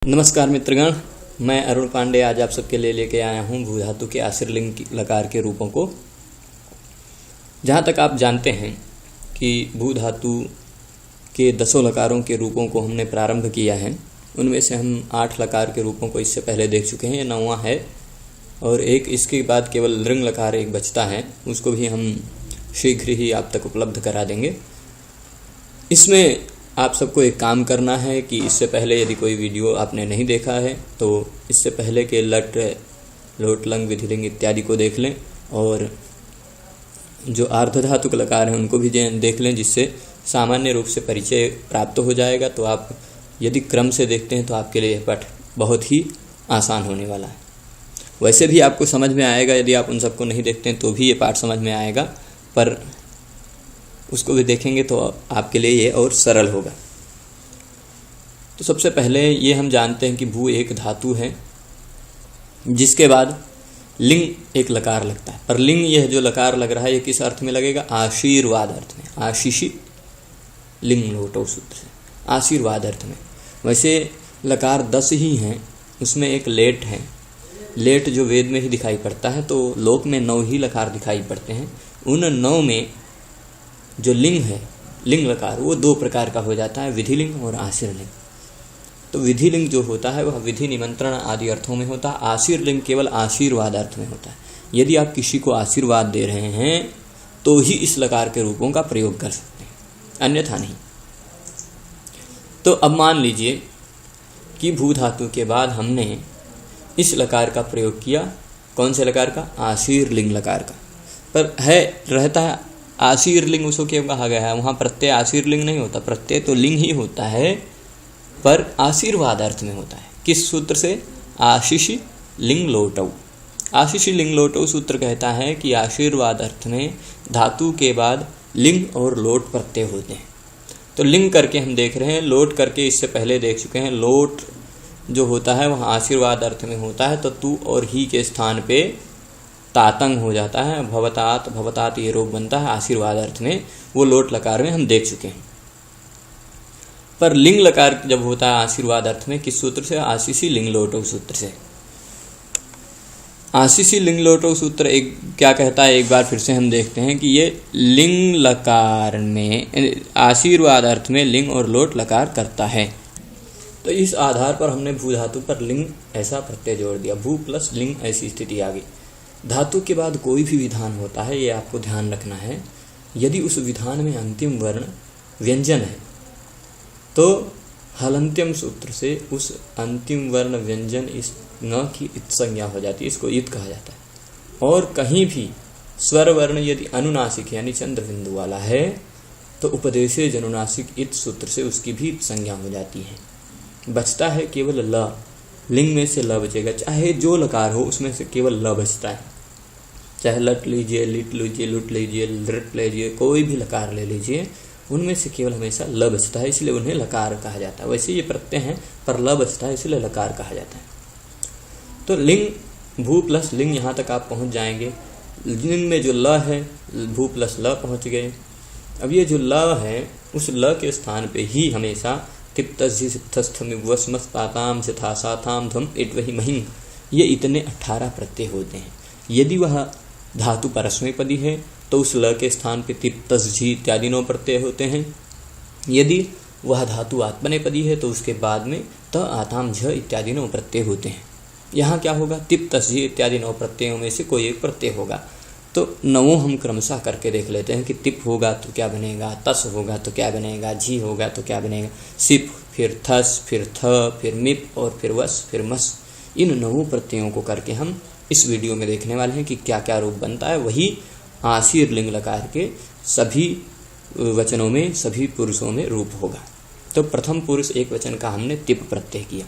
नमस्कार मित्रगण, मैं अरुण पांडे आज आप सबके लिए लेके आया हूँ भू धातु के आशीर्लिंग लकार के रूपों को। जहाँ तक आप जानते हैं कि भू धातु के 10 लकारों के रूपों को हमने प्रारंभ किया है, उनमें से हम 8 लकार के रूपों को इससे पहले देख चुके हैं। ये 9वां है और एक इसके बाद केवल लृंग लकार एक बचता है, उसको भी हम शीघ्र ही आप तक उपलब्ध करा देंगे। इसमें आप सबको एक काम करना है कि इससे पहले यदि कोई वीडियो आपने नहीं देखा है तो इससे पहले के लट, लोट, लंग, विधिलिंग इत्यादि को देख लें और जो आर्धधातुक लकार हैं उनको भी देख लें, जिससे सामान्य रूप से परिचय प्राप्त हो जाएगा। तो आप यदि क्रम से देखते हैं तो आपके लिए यह पाठ बहुत ही आसान होने वाला है। वैसे भी आपको समझ में आएगा, यदि आप उन सबको नहीं देखते हैं तो भी ये पाठ समझ में आएगा, पर उसको भी देखेंगे तो आपके लिए ये और सरल होगा। तो सबसे पहले ये हम जानते हैं कि भू एक धातु है जिसके बाद लिंग एक लकार लगता है। पर लिंग यह जो लकार लग रहा है ये किस अर्थ में लगेगा? आशीर्वाद अर्थ में। आशीषी लिंग लोटो सूत्र से आशीर्वाद अर्थ में। वैसे लकार 10 ही हैं, उसमें एक लेट है। लेट जो वेद में ही दिखाई पड़ता है, तो लोक में 9 ही लकार दिखाई पड़ते हैं। उन 9 में जो लिंग है, लिंग लकार, वो 2 प्रकार का हो जाता है, विधिलिंग और आशीर्लिंग। तो विधिलिंग जो होता है वह विधि, निमंत्रण आदि अर्थों में होता है। आशीर्लिंग केवल आशीर्वाद अर्थ में होता है। यदि आप किसी को आशीर्वाद दे रहे हैं तो ही इस लकार के रूपों का प्रयोग कर सकते हैं, अन्यथा नहीं। तो अब मान लीजिए कि भू धातु के बाद हमने इस लकार का प्रयोग किया। कौन से लकार का? आशीर्लिंग लकार का। पर है रहता है आशीर्लिंग, उसको क्यों कहा गया है? वहाँ प्रत्यय आशीर्लिंग नहीं होता, प्रत्यय तो लिंग ही होता है, पर आशीर्वाद अर्थ में होता है। किस सूत्र से? आशीषी लिंग लोटौ। आशीषी लिंग लोटौ सूत्र कहता है कि आशीर्वाद अर्थ में धातु के बाद लिंग और लोट प्रत्यय होते हैं। तो लिंग करके हम देख रहे हैं, लोट करके इससे पहले देख चुके हैं। लोट जो होता है वह आशीर्वाद अर्थ में होता है, तो तू और ही के स्थान पे तातंग हो जाता है, भवतात, भवतात ये रूप बनता है आशीर्वाद अर्थ में। वो लोट लकार में हम देख चुके हैं। पर लिंग लकार जब होता है आशीर्वाद अर्थ में, किस सूत्र से? आशीषी लिंग लोटो सूत्र से। आशीषी लिंग लोटो सूत्र एक क्या कहता है, एक बार फिर से हम देखते हैं कि ये लिंग लकार में आशीर्वाद अर्थ में लिंग और लोट लकार करता है। तो इस आधार पर हमने भू धातु पर लिंग ऐसा प्रत्यय जोड़ दिया, भू प्लस लिंग ऐसी स्थिति आ गई। धातु के बाद कोई भी विधान होता है, ये आपको ध्यान रखना है। यदि उस विधान में अंतिम वर्ण व्यंजन है तो हलंत्यम सूत्र से उस अंतिम वर्ण व्यंजन इस न की इत संज्ञा हो जाती है, इसको इत कहा जाता है। और कहीं भी स्वर वर्ण यदि अनुनासिक यानी चंद्र बिंदु वाला है तो उपदेशे जनुनासिक इत सूत्र से उसकी भी इत संज्ञा हो जाती है। बचता है केवल ल, लिंग में से ल बचेगा। चाहे जो लकार हो उसमें से केवल ल बचता है। चाहे लट लीजिए, लिट लीजिए, लुट लीजिए, लृट लीजिए, कोई भी लकार ले लीजिए, उनमें से केवल हमेशा ल बचता है, इसलिए उन्हें लकार कहा जाता है। वैसे ये प्रत्यय हैं पर ल बचता है, इसलिए लकार कहा जाता है। तो लिंग, भू प्लस लिंग, यहाँ तक आप पहुँच जाएंगे। लिंग में जो ल है, भू प्लस ल पहुँच गए। अब ये जो ल है, उस ल के स्थान पे ही हमेशा तिप्तस्थस्थमिवस्मस्ताताम सिथासाथाम ध्वम इट्वहि महिं, ये इतने 18 प्रत्यय होते हैं। यदि वह धातु परस्मैपदी है तो उस ल के स्थान पे तिप्तस्थि इत्यादि 9 प्रत्यय होते हैं। यदि वह धातु आत्मनेपदी है तो उसके बाद में त, आताम, झ इत्यादि 9 प्रत्यय होते हैं। यहाँ क्या होगा? तिप्तस्थि इत्यादि 9 प्रत्ययों में से कोई एक प्रत्यय होगा। तो 9 हम क्रमशः करके देख लेते हैं कि तिप होगा तो क्या बनेगा, तस होगा तो क्या बनेगा, झी होगा तो क्या बनेगा, सिप, फिर थस, फिर थ, फिर मिप और फिर वस, फिर मस। इन 9 प्रत्ययों को करके हम इस वीडियो में देखने वाले हैं कि क्या क्या रूप बनता है। वही आशीर्लिंग लकार के सभी वचनों में, सभी पुरुषों में रूप होगा। तो प्रथम पुरुष एक वचन का हमने तिप प्रत्यय किया।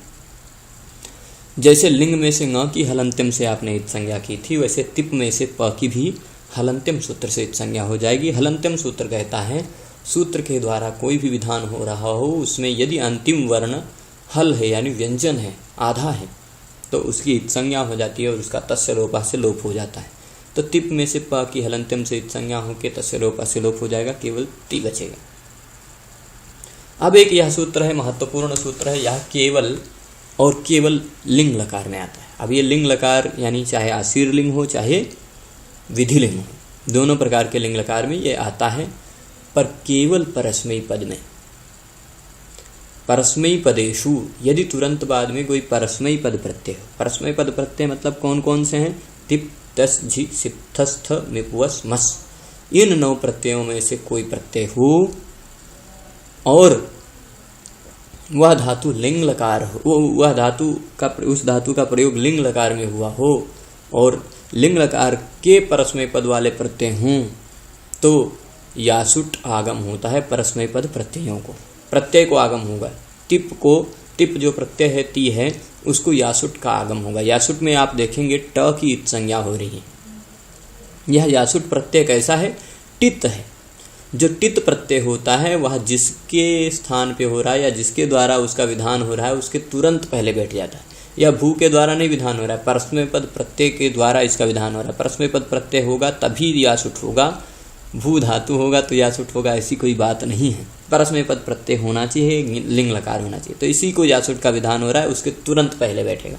जैसे लिंग में से न की हलंत्यम से आपने इत संज्ञा की थी, वैसे तिप में से प की भी हलंत्यम सूत्र से इत संज्ञा हो जाएगी। हलंत्यम सूत्र कहता है सूत्र के द्वारा कोई भी विधान हो रहा हो, उसमें यदि अंतिम वर्ण हल है यानी व्यंजन है, आधा है, तो उसकी इत संज्ञा हो जाती है और उसका तस्य लोपा से लोप हो जाता है। तो तिप में से प की हलंत्यम से इत संज्ञा होकर तस्य लोपा से लोप हो जाएगा, केवल ति बचेगा। अब एक यह सूत्र है, महत्वपूर्ण सूत्र है। यह केवल और केवल लिंग लकार में आता है। अब ये लिंग लकार यानी चाहे आशीर लिंग हो चाहे विधि लिंग हो, दोनों प्रकार के लिंग लकार में ये आता है, पर केवल परस्मयी पद में। परस्मयी पदेषु यदि तुरंत बाद में कोई परस्मयी पद प्रत्यय हो, परस्मयी पद प्रत्यय मतलब कौन कौन से हैं? तिप, तस, झि, सिप, थस, थ, मिपुवस, मस, इन 9 प्रत्ययों में से कोई प्रत्यय हो और वह धातु लिंग लकार हो, वह धातु का उस धातु का प्रयोग लिंग लकार में हुआ हो और लिंग लकार के परस्मय पद वाले प्रत्यय हों, तो यासुट आगम होता है परस्मय पद प्रत्ययों को, प्रत्यय को आगम होगा। टिप जो प्रत्यय है ती है उसको यासुट का आगम होगा। यासुट में आप देखेंगे ट की इत संज्ञा हो रही है। यह यासुट प्रत्यय कैसा है? टित है। जो टित प्रत्यय होता है वह जिसके स्थान पे हो रहा है या जिसके द्वारा उसका विधान हो रहा है उसके तुरंत पहले बैठ जाता है। या भू के द्वारा नहीं विधान हो रहा है, परस्मय पद प्रत्यय के द्वारा इसका विधान हो रहा है। परस्मय पद प्रत्यय होगा तभी यासुट होगा, भू धातु होगा तो यासुट होगा, ऐसी कोई बात नहीं है। परस्मय पद प्रत्यय होना चाहिए, लिंग लकार होना चाहिए, तो इसी को यासुट का विधान हो रहा है, उसके तुरंत पहले बैठेगा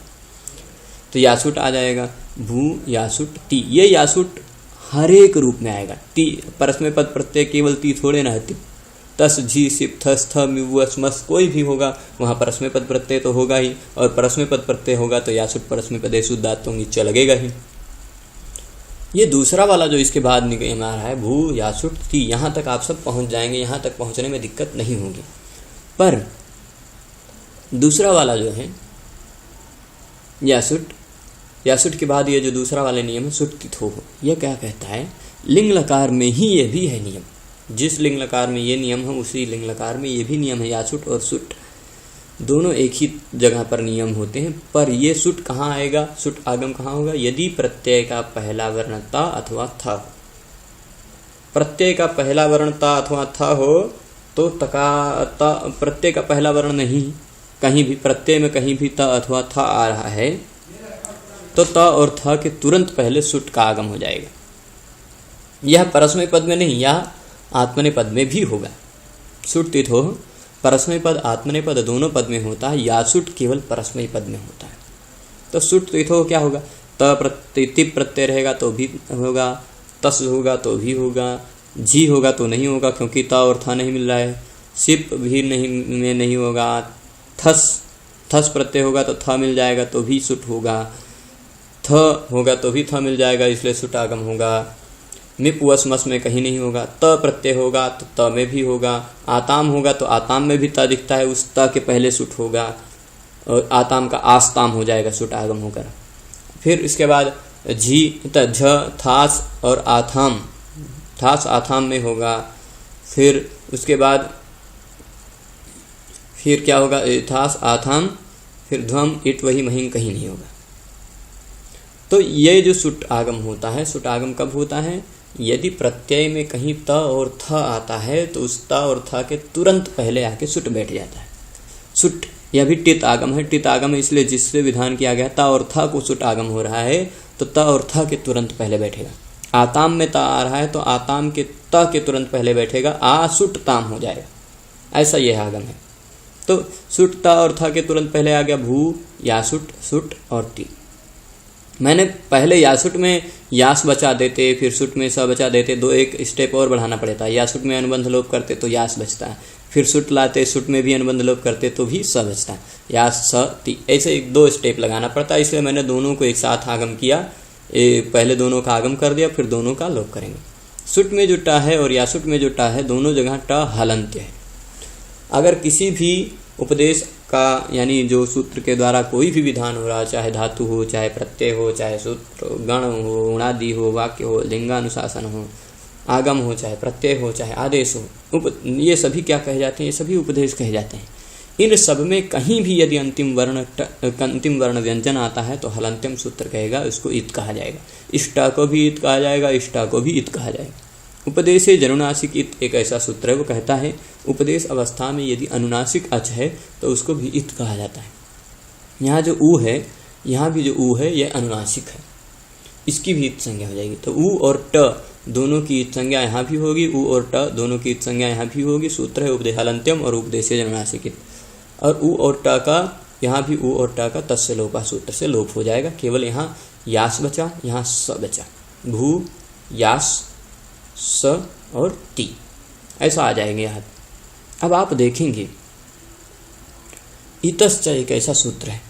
तो यासुट आ जाएगा। भू यासुट टी, ये यासुट हर एक रूप में आएगा। टी परस्मय पद प्रत्यय केवल ती थोड़े ना है, तस, झी, सिप, थस, थ, मिवस, मस कोई भी होगा वहाँ परस्मय पद प्रत्यय तो होगा ही, और परस्मय पद प्रत्यय होगा तो यासुट परस्मय पदेषु धातुओं नीचे लगेगा ही। ये दूसरा वाला जो इसके बाद निकल आ रहा है भू यासुट ती, यहाँ तक आप सब पहुँच जाएंगे, यहाँ तक पहुँचने में दिक्कत नहीं होगी। पर दूसरा वाला जो है यासुट के बाद ये जो दूसरा वाले नियम है सुट तिथो हो, यह क्या कहता है? लिंग लकार में ही ये भी है नियम। जिस लिंग लकार में ये नियम है उसी लिंग लकार में ये भी नियम है। यासुट और सुट दोनों एक ही जगह पर नियम होते हैं, पर ये सुट कहाँ आएगा? सुट आगम कहाँ होगा? यदि प्रत्यय का पहला वर्ण ता अथवा था। प्रत्यय का पहला वर्ण ता अथवा था हो तो प्रत्यय का पहला वर्ण नहीं, कहीं भी प्रत्यय में कहीं भी ता अथवा था आ रहा है तो ता और था के तुरंत पहले सुट का आगम हो जाएगा। यह परस्मय पद में नहीं, यह आत्मनेय पद में भी होगा। सुट तिथो परस्मय पद आत्मनेय पद दोनों पद में होता है, यासुट केवल परस्मय पद में होता है। तो सुट तिथो क्या होगा? तिप प्रत्यय रहेगा तो भी होगा, तस होगा तो भी होगा, झी होगा तो नहीं होगा क्योंकि ता और था नहीं मिल रहा है, सिप भी नहीं होगा, थस प्रत्यय होगा तो था मिल जाएगा तो भी सुट होगा, थ होगा तो भी था मिल जाएगा इसलिए सुट आगम होगा। मिप वस मस में कहीं नहीं होगा। त प्रत्यय होगा तो त में भी होगा। आताम होगा तो आताम में भी त दिखता है, उस त के पहले सुट होगा और आताम का आस्ताम हो जाएगा सुट आगम होकर। फिर इसके बाद झी झ थास और आथाम, थास आथाम में होगा। फिर उसके बाद फिर क्या होगा? थास आथाम, फिर ध्वम इट वही महिम कहीं नहीं होगा। तो ये जो सुट आगम होता है, सुट आगम कब होता है? यदि प्रत्यय में कहीं त और थ आता है तो उस त और थ के तुरंत पहले आके सुट बैठ जाता है। सुट यह भी टित आगम है। टित आगम है इसलिए जिससे विधान किया गया त और थ को सुट आगम हो रहा है तो त और थ के तुरंत पहले बैठेगा। आताम में त आ रहा है तो आताम के त के तुरंत पहले बैठेगा, आ सुट ताम हो जाएगा। ऐसा यह आगम है। तो सुट त और थ के तुरंत पहले आ गया भू, यासुट, सुट और ती। मैंने पहले यासुट में यास बचा देते, फिर सुट में स बचा देते, दो एक स्टेप और बढ़ाना पड़ता है। यासुट में अनुबंध लोप करते तो यास बचता है, फिर सुट लाते, सुट में भी अनुबंध लोप करते तो भी स बचता है। यास स ती, ऐसे एक दो स्टेप लगाना पड़ता है। इसलिए मैंने दोनों को एक साथ आगम किया, पहले दोनों का आगम कर दिया फिर दोनों का लोप करेंगे। सुट में जो टा है और यासुट में जो टा है दोनों जगह टा हलंत्य है। अगर किसी भी उपदेश का यानी जो सूत्र के द्वारा कोई भी विधान हो रहा, चाहे धातु हो, चाहे प्रत्यय हो, चाहे सूत्र गण हो, उणादि हो, वाक्य हो, लिंगानुशासन हो, आगम हो, चाहे प्रत्यय हो, चाहे आदेश हो, ये सभी क्या कहे जाते हैं? ये सभी उपदेश कहे जाते हैं। इन सब में कहीं भी यदि अंतिम वर्ण व्यंजन आता है तो हलंत्यम सूत्र कहेगा, उसको इत कहा जाएगा। इष्टा को भी इत कहा जाएगा, इष्टा को भी इत कहा जाएगा। उपदेश जनुनासिक इत एक ऐसा सूत्र है, वो कहता है उपदेश अवस्था में यदि अनुनासिक अच है तो उसको भी इत कहा जाता है। यहाँ जो ऊ है, यहाँ भी जो ऊ है यह अनुनासिक है, इसकी भी इत संज्ञा हो जाएगी। तो ऊ और ट दोनों की इत संज्ञा यहाँ भी होगी, ऊ और ट दोनों की इत संज्ञा यहाँ भी होगी। सूत्र है उपदेश हलंत्यम और उपदेश जनुनासिक इत। और ऊ और ट का यहाँ भी उ और ट का तस्य लोपा सूत्र से लोप हो जाएगा, केवल यहाँ यास बचा, यहाँ स बचा। भू यास स और टी ऐसा आ जाएंगे यहाँ। अब आप देखेंगे इतश्च एक ऐसा सूत्र है,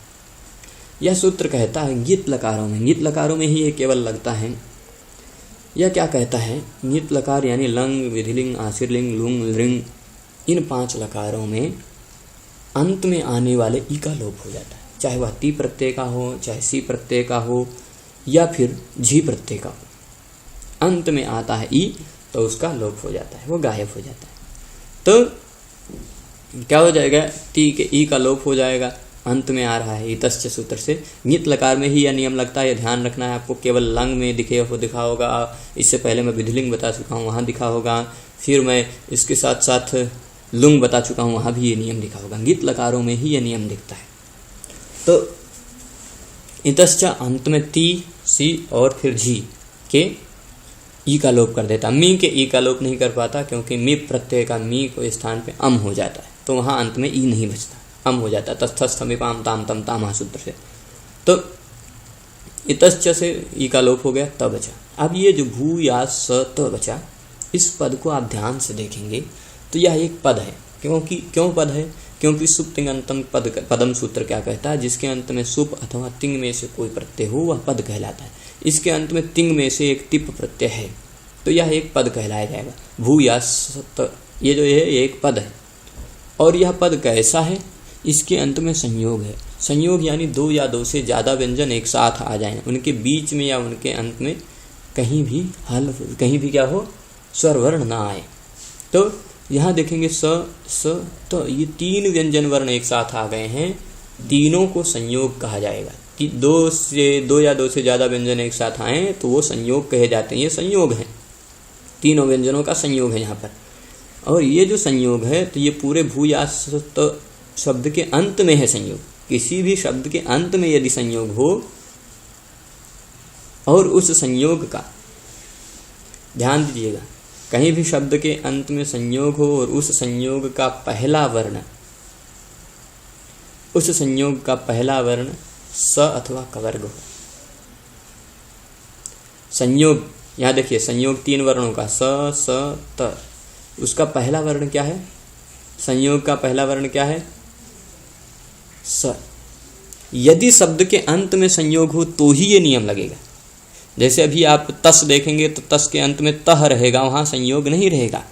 यह सूत्र कहता है ङित लकारों में, ङित लकारों में ही ये केवल लगता है। यह क्या कहता है, ङित लकार यानी लंग, विधिलिंग, आशीर्लिंग, लुंग, लृंग, इन 5 लकारों में अंत में आने वाले ई का लोप हो जाता है, चाहे वह ती प्रत्यय का हो, चाहे सी प्रत्यय का हो, या फिर झी प्रत्यय का हो। अंत में आता है ई तो उसका लोप हो जाता है, वो गायब हो जाता है। तो क्या हो जाएगा, ती के ई का लोप हो जाएगा, अंत में आ रहा है इतश्च सूत्र से। ङित लकार में ही यह नियम लगता है, ध्यान रखना है आपको। केवल लंग में दिखा होगा, इससे पहले मैं विधिलिंग बता चुका हूँ, वहाँ दिखा होगा। फिर मैं इसके साथ साथ लुंग बता चुका हूँ, वहाँ भी ये नियम दिखा होगा। ङित लकारों में ही यह नियम दिखता है। तो इतश्च अंत में ती, सी और फिर झी के ई का लोप कर देता। मी के ई का लोप नहीं कर पाता, क्योंकि मी प्रत्यय का मी को स्थान पे अम हो जाता है, तो वहाँ अंत में ई नहीं बचता, अम हो जाता है। तस्थस्थमिपाम ताम तम ताम सूत्र से। तो इतश्च से ई का लोप हो गया, त बचा। अब ये जो भू या स त बचा, इस पद को आप ध्यान से देखेंगे तो यह एक पद है। क्यों पद है, क्योंकि सुप तिंग अंतम पदम सूत्र क्या कहता है, जिसके अंत में सुप अथवा तिंग में से कोई प्रत्यय हो वह पद कहलाता है। इसके अंत में तिंग में से एक टिप प्रत्यय है, तो यह एक पद कहलाया जाएगा। भू या स, ये जो है एक पद है। और यह पद कैसा है, इसके अंत में संयोग है। संयोग यानी 2 या 2 से ज़्यादा व्यंजन एक साथ आ जाएं, उनके बीच में या उनके अंत में कहीं भी क्या हो, स्वर वर्ण ना आए। तो यहाँ देखेंगे स तो ये 3 व्यंजन वर्ण एक साथ आ गए हैं, तीनों को संयोग कहा जाएगा। 2 या 2 से ज़्यादा व्यंजन एक साथ आए तो वो संयोग कहे जाते हैं। ये संयोग है, तीनों व्यंजनों का संयोग है यहाँ पर। और ये जो संयोग है, तो ये पूरे भू या स शब्द के अंत में है संयोग। किसी भी शब्द के अंत में यदि संयोग हो और उस संयोग का, ध्यान दीजिएगा, कहीं भी शब्द के अंत में संयोग हो और उस संयोग का पहला वर्ण स अथवा कवर्ग हो। संयोग, यहाँ देखिए, संयोग 3 वर्णों का स त, उसका पहला वर्ण क्या है, संयोग का पहला वर्ण क्या है, स। यदि शब्द के अंत में संयोग हो तो ही ये नियम लगेगा। जैसे अभी आप तस देखेंगे तो तस के अंत में तह रहेगा, वहां संयोग नहीं रहेगा।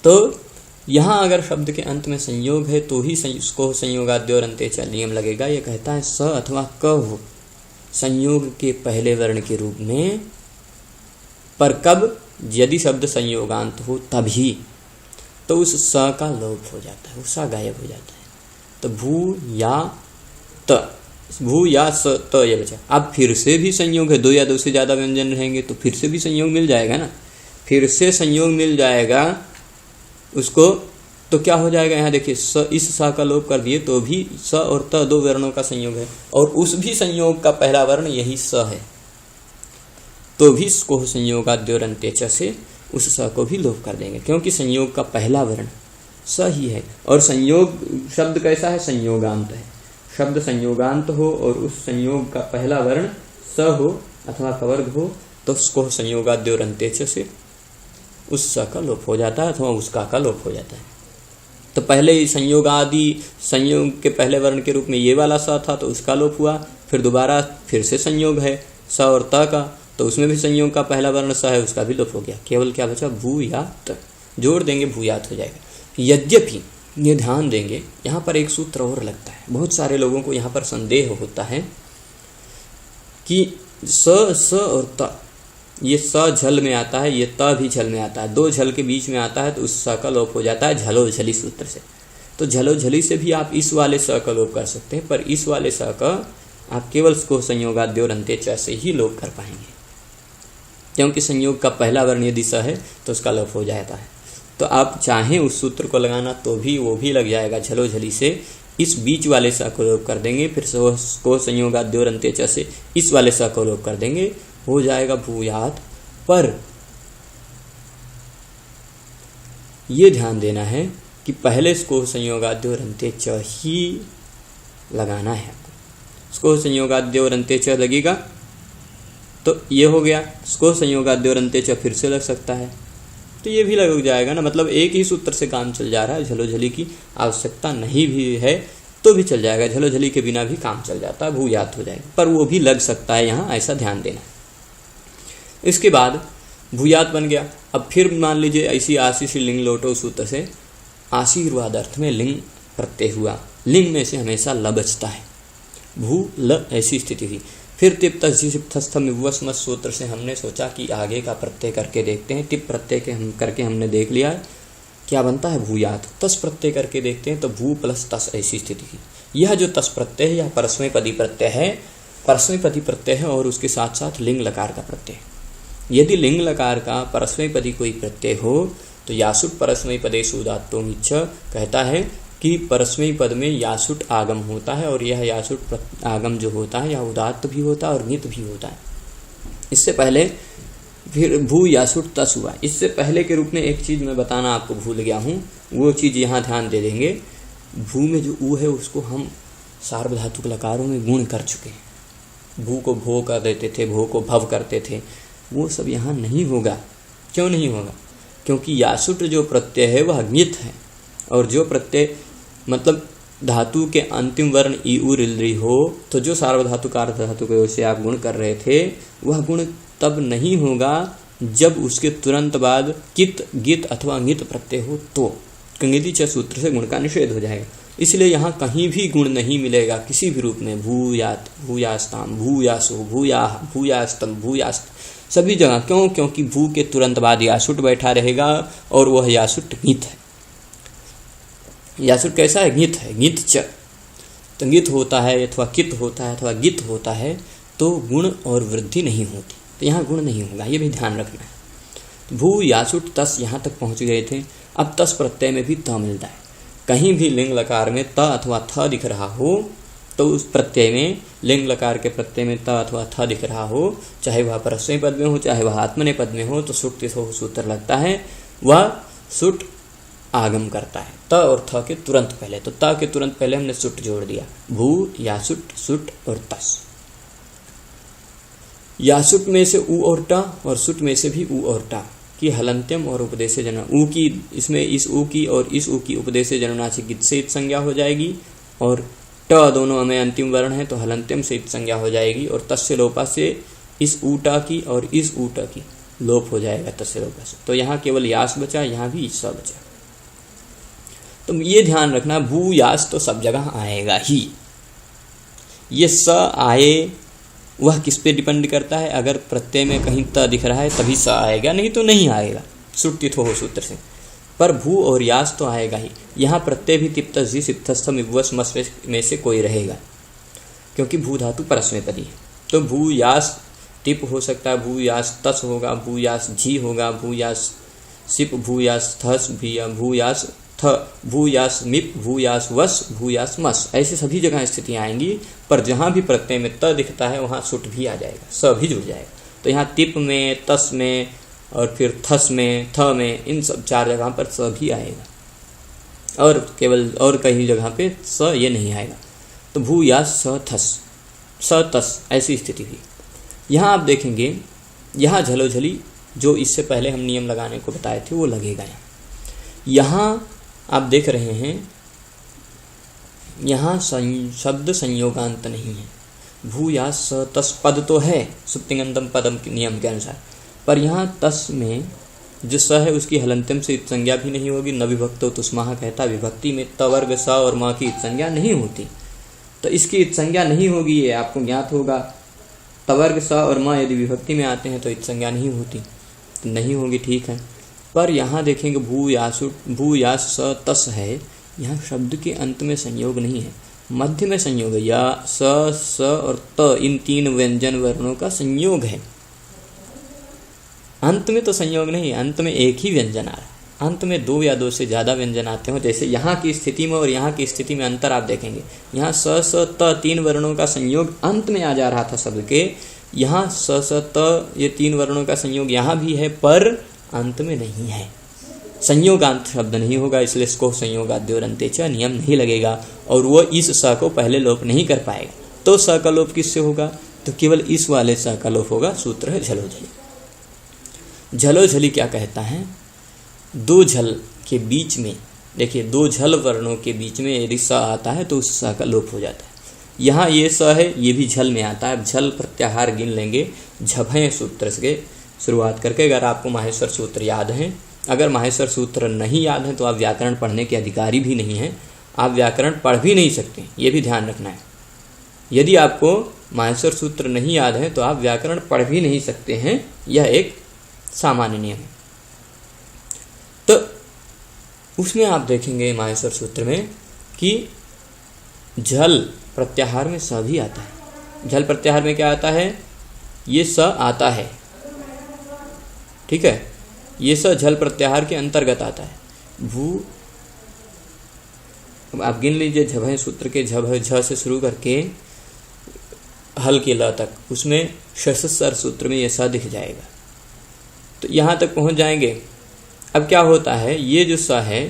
तो यहाँ अगर शब्द के अंत में संयोग है तो ही उसको संयोगाद्योर अंते च नियम लगेगा। ये कहता है स अथवा क हो संयोग के पहले वर्ण के रूप में, पर कब, यदि शब्द संयोगांत हो तभी, तो उस स का लोप हो जाता है, उस सा गायब हो जाता है। तो भू या स त ये बचा। अब फिर से भी संयोग है, 2 या 2 से ज़्यादा व्यंजन रहेंगे तो फिर से भी संयोग मिल जाएगा ना, फिर से संयोग मिल जाएगा उसको। तो क्या हो जाएगा, यहाँ देखिए, स, इस सा का लोप कर दिए तो भी स और त 2 वर्णों का संयोग है, और उस भी संयोग का पहला वर्ण यही स है, तो भी इसको संयोगाद्योर अंते च से उस स को भी लोप कर देंगे, क्योंकि संयोग का पहला वर्ण स ही है। और संयोग शब्द कैसा है, संयोगांत है। शब्द संयोगांत हो और उस संयोग का पहला वर्ण स हो अथवा कवर्ग हो, तो उसको संयोगाद्योर अंते च से उस स का लोप हो जाता है अथवा उसका का लोप हो जाता है। तो पहले संयोग के पहले वर्ण के रूप में ये वाला स था तो उसका लोप हुआ, फिर दोबारा फिर से संयोग है स और त का, तो उसमें भी संयोग का पहला वर्ण स है, उसका भी लोप हो गया। केवल क्या बचा, भू या त, जोड़ देंगे भूयात हो जाएगा। यद्यपि ये ध्यान देंगे, यहाँ पर एक सूत्र और लगता है। बहुत सारे लोगों को यहाँ पर संदेह होता है कि स और त, ये स झल में आता है, ये त भी झल में आता है, 2 झल के बीच में आता है, तो उस स का लोप हो जाता है झलो झली सूत्र से। तो झलो झली से भी आप इस वाले स का लोप कर सकते हैं, पर इस वाले स का आप केवल उसको संयोगाद्योर अंते च से ही लोप कर पाएंगे, क्योंकि संयोग का पहला वर्ण यदि स है तो उसका लोप हो जाता है। तो आप चाहें उस सूत्र को लगाना तो भी वो भी लग जाएगा, झलो झली से इस बीच वाले स को लोप कर देंगे, फिर को संयोगाद्योर अंते च से इस वाले स को लोप कर देंगे, हो जाएगा भूयात। पर ये ध्यान देना है कि पहले स्कोह संयोगाद्य और अंत्य च ही लगाना है आपको। स्कोह संयोगाद्य और अंत्य च लगेगा तो ये हो गया। स्कोह संयोगाद्य और अंत्य च फिर से लग सकता है तो ये भी लग जाएगा ना। मतलब एक ही सूत्र से काम चल जा रहा है। झलोझली की आवश्यकता नहीं भी है तो भी चल जाएगा, झलोझली के बिना भी काम चल जाता है, भूयात हो जाएगा, पर वो भी लग सकता है यहाँ, ऐसा ध्यान देना। इसके बाद भूयात बन गया। अब फिर मान लीजिए ऐसी आशीष लिंग लोटो सूत्र से आशीर्वाद अर्थ में लिंग प्रत्यय हुआ, लिंग में से हमेशा ल बचता है, भू ल ऐसी स्थिति हुई। फिर तिप तस्थम विवस्मत सूत्र से हमने सोचा कि आगे का प्रत्यय करके देखते हैं। टिप प्रत्यय के हम करके हमने देख लिया है क्या बनता है भूयात। तस प्रत्यय करके देखते हैं तो भू प्लस तस ऐसी स्थिति की। यह जो तस प्रत्यय है यह परस्मैपदी प्रत्यय है, परस्मैपदी प्रत्यय है और उसके साथ साथ लिंग लकार का प्रत्यय। यदि लिंग लकार का परस्मैपदी कोई प्रत्यय हो तो यासुट परस्मैपदेषु उदात्तो इच्छ कहता है कि परस्मैपद पद में यासुट आगम होता है और यह यासुट आगम जो होता है यह उदात्त भी होता है और नित भी होता है। इससे पहले फिर भू यासुट तस हुआ। इससे पहले के रूप में एक चीज मैं बताना आपको भूल गया हूँ, वो चीज यहाँ ध्यान दे देंगे। भू में जो ऊ है उसको हम सार्वधातुक लकारों में गुण कर चुके हैं। भू को भो कर देते थे, भो को भव करते थे, वो सब यहाँ नहीं होगा। क्यों नहीं होगा? क्योंकि यासुट जो प्रत्यय है वह ङित है और जो प्रत्यय मतलब धातु के अंतिम वर्ण ई उ रिल हो तो जो सार्वधातुक अर्धधातुक से आप गुण कर रहे थे वह गुण तब नहीं होगा जब उसके तुरंत बाद कित गित अथवा ङित प्रत्यय हो तो कंगेदी च सूत्र से गुण का निषेध हो जाएगा। इसलिए यहाँ कहीं भी गुण नहीं मिलेगा किसी भी रूप में। भूयात, भूयास्ताम, भूयासो, भूयाह, भूयास्तम, भूयास्त सभी जगह। क्यों? क्योंकि भू के तुरंत बाद यासुट बैठा रहेगा और वह यासुट ङित है। यासुट कैसा है? ङित है, ङित च। तो ङित होता है अथवा कित होता है अथवा गित होता है तो गुण और वृद्धि नहीं होती, तो यहाँ गुण नहीं होगा, ये भी ध्यान रखना है। भू यासुट तस यहाँ तक पहुँच गए थे। अब तस प्रत्यय में भी त मिलता है। कहीं भी लिंग लकार में त अथवा थ दिख रहा हो तो उस प्रत्यय में, लिंग लकार के प्रत्यय में त अथवा थ दिख रहा हो, चाहे वह परस्मै पद में हो चाहे वह आत्मनेय पद में हो, तो सुट तिथो सूत्र लगता है। वह सुट आगम करता है त और थ के तुरंत पहले। तो त के तुरंत पहले हमने सुट जोड़ दिया। भू, यासुट, सुट और तस। यासुट में से उ और ट और सुट में से भी उ और ट की हलंत्यम और उपदेश जनना। ऊ की इसमें इस ऊ की और इस ऊ की उपदेश जनना से गित से इत संज्ञा हो जाएगी और ट दोनों में अंतिम वर्ण है तो हलंत्यम से इत संज्ञा हो जाएगी और तस्य लोपा से इस ऊटा की और इस ऊटा की लोप हो जाएगा तस्य लोपा से। तो यहाँ केवल यास बचा, यहाँ भी स बचा। तो ये ध्यान रखना भू यास तो सब जगह आएगा ही। ये स आए वह किस पे डिपेंड करता है? अगर प्रत्यय में कहीं त दिख रहा है तभी स आएगा, नहीं तो नहीं आएगा सुट्तिथो हो सूत्र से। पर भू और यास तो आएगा ही। यहाँ प्रत्यय भी तिप्तस जी सिप्तस्थम विवस मस में से कोई रहेगा क्योंकि भू धातु परस्मैपदी है। तो भू यास टिप हो सकता है, भू यास तस होगा, भू यास झी होगा, भू यास सिप, भू यास थस, भू यास थ, भू यास मिप, भू यास वस, भू यास मस, ऐसे सभी जगह स्थितियाँ आएंगी। पर जहाँ भी प्रत्यय में त दिखता है वहाँ सुट भी आ जाएगा, स भी जुड़ जाएगा। तो यहाँ तिप में, तस में और फिर थस में, थ में, इन सब चार जगह पर स भी आएगा और केवल और कई जगह पे स ये नहीं आएगा। तो भू यास स थस, स तस ऐसी स्थिति हुई। यहाँ आप देखेंगे यहाँ झलोझली जो इससे पहले हम नियम लगाने को बताए थे वो लगेगा। यहाँ आप देख रहे हैं यहाँ शब्द संयोगांत नहीं है। भू या स तस पद तो है सुप्तिंगंतम पदम के नियम के अनुसार, पर यहाँ तस में जो स है उसकी हलंत्यम से इत संज्ञा भी नहीं होगी। न विभक्तो तुस्माह कहता विभक्ति में त वर्ग स और म की इत संज्ञा नहीं होती, तो इसकी इत संज्ञा नहीं होगी, ये आपको ज्ञात होगा। तवर्ग स और म यदि विभक्ति में आते हैं तो इत संज्ञा नहीं होती, तो नहीं होगी, ठीक है। पर यहाँ देखेंगे भू यास स तस है, यहाँ शब्द के अंत में संयोग नहीं है, मध्य में संयोग है। या स और त इन तीन व्यंजन वर्णों का संयोग है। अंत में तो संयोग नहीं, अंत में एक ही व्यंजन आ रहा है। अंत में दो या दो से ज्यादा व्यंजन आते हो, जैसे यहाँ की स्थिति में और यहाँ की स्थिति में अंतर आप देखेंगे। यहाँ स त तीन वर्णों का संयोग अंत में आ जा रहा था शब्द के, यहाँ स त ये तीन वर्णों का संयोग यहाँ भी है पर अंत में नहीं है। संयोगांत शब्द नहीं होगा, इसलिए इसको संयोगाद्योरन्ते च नियम नहीं लगेगा और वो इस स को पहले लोप नहीं कर पाएगा। तो स का लोप किससे होगा? तो केवल इस वाले स का लोप होगा। सूत्र है झलोझली। झलोझली क्या कहता है? दो झल के बीच में, देखिए दो झल वर्णों के बीच में यदि स आता है तो उस स का लोप हो जाता है। यहाँ ये स है, ये भी झल में आता है। अब झल प्रत्याहार गिन लेंगे झभय सूत्र से शुरुआत करके। अगर आपको माहेश्वर सूत्र याद है, अगर माहेश्वर सूत्र नहीं याद है तो आप व्याकरण पढ़ने के अधिकारी भी नहीं हैं, आप व्याकरण पढ़ भी नहीं सकते, ये भी ध्यान रखना है। यदि आपको माहेश्वर सूत्र नहीं याद है तो आप व्याकरण पढ़ भी नहीं सकते हैं, यह एक सामान्य नियम है। तो उसमें आप देखेंगे माहेश्वर सूत्र में कि झल प्रत्याहार में स भी आता है। झल प्रत्याहार में क्या आता है? ये स आता है, ठीक है, ये स झल प्रत्याहार के अंतर्गत आता है। भू, अब आप गिन लीजिए झभय सूत्र के झभ झ से शुरू करके हल के ल तक, उसमें शशसर सूत्र में ये स दिख जाएगा। तो यहाँ तक पहुँच जाएंगे। अब क्या होता है, ये जो स है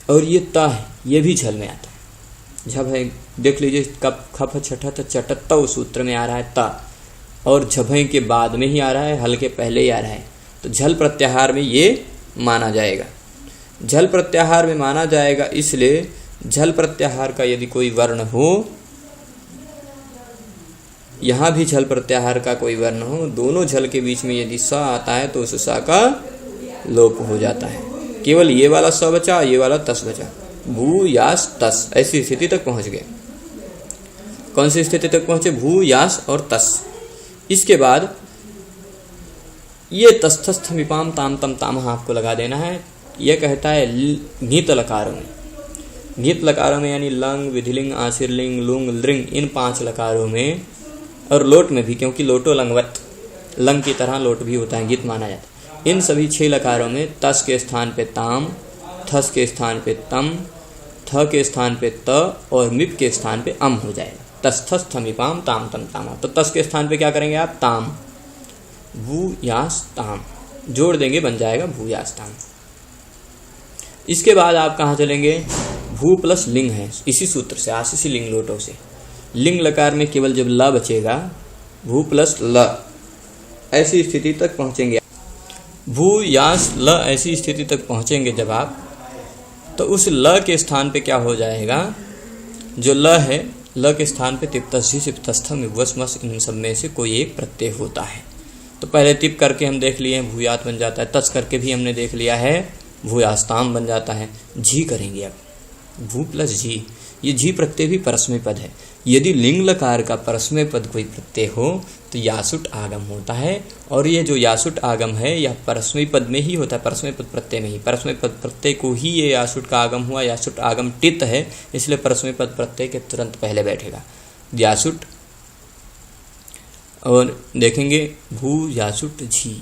और ये त है, ये भी झल में आता है। झभय देख लीजिए, कब खफ छठत चटत सूत्र में आ रहा है त, और झभय के बाद में ही आ रहा है, हल के पहले ही आ रहा है। तो झल प्रत्याहार में ये माना जाएगा। झल प्रत्याहार में माना जाएगा, इसलिए झल प्रत्याहार का यदि कोई वर्ण हो, यहाँ भी झल प्रत्याहार का कोई वर्ण हो, दोनों झल के बीच में यदि स आता है तो उस स का लोप हो जाता है। केवल ये वाला स बचा, ये वाला तस बचा। भू यास तस, ऐसी स्थिति तक पहुंच गए। कौन सी स्थिति तक पहुंचे? भू यास और तस। इसके बाद ये तस्थस्थ विपाम ताम तम ताम आपको लगा देना है। यह कहता है गीत लकारों में, गीत लकारों में यानी लंग, विधिलिंग, आशीर्लिंग, लुंग, लृंग, इन 5 लकारों में, और लोट में भी, क्योंकि लोटो लंगवत, लंग की तरह लोट भी होता है, गीत माना जाता है। इन सभी 6 लकारों में तस के स्थान पे ताम, थस के स्थान पे तम, थ के स्थान पे त और मिप के स्थान पे अम हो जाएगा। तस्थस्थ मिपाम ताम तम तामा। तो तस के स्थान पे क्या करेंगे आप? ताम। भू यास ताम जोड़ देंगे, बन जाएगा भू यास ताम। इसके बाद आप कहाँ चलेंगे? भू प्लस लिंग है, इसी सूत्र से, आशीषी लिंग लोटों से। लिंग लकार में केवल जब ल बचेगा, भू प्लस ल, ऐसी स्थिति तक पहुंचेंगे। भू यास ल ऐसी स्थिति तक पहुंचेंगे जब आप, तो उस ल के स्थान पे क्या हो जाएगा? जो ल है, ल के स्थान पे तिप्तस्थि, सिप्तस्थ, मिवस, मस, इन सब में से कोई एक प्रत्यय होता है। तो पहले तिप करके हम देख लिए भूयात बन जाता है, तस करके भी हमने देख लिया है भूयास्ताम बन जाता है। झी करेंगे अब, भू प्लस झी। ये झी प्रत्यय भी परस्मय पद है। यदि लिंग लकार का परस्मय पद कोई प्रत्यय हो तो यासुट आगम होता है, और ये जो यासुट आगम है यह परस्मय पद में ही होता है, परस्मय पद प्रत्यय में ही। परस्मय पद प्रत्यय को ही ये यासुट का आगम हुआ। यासुट आगम टित है, इसलिए परस्मय पद प्रत्यय के तुरंत पहले बैठेगा यासुट। और देखेंगे भू यासुट झी,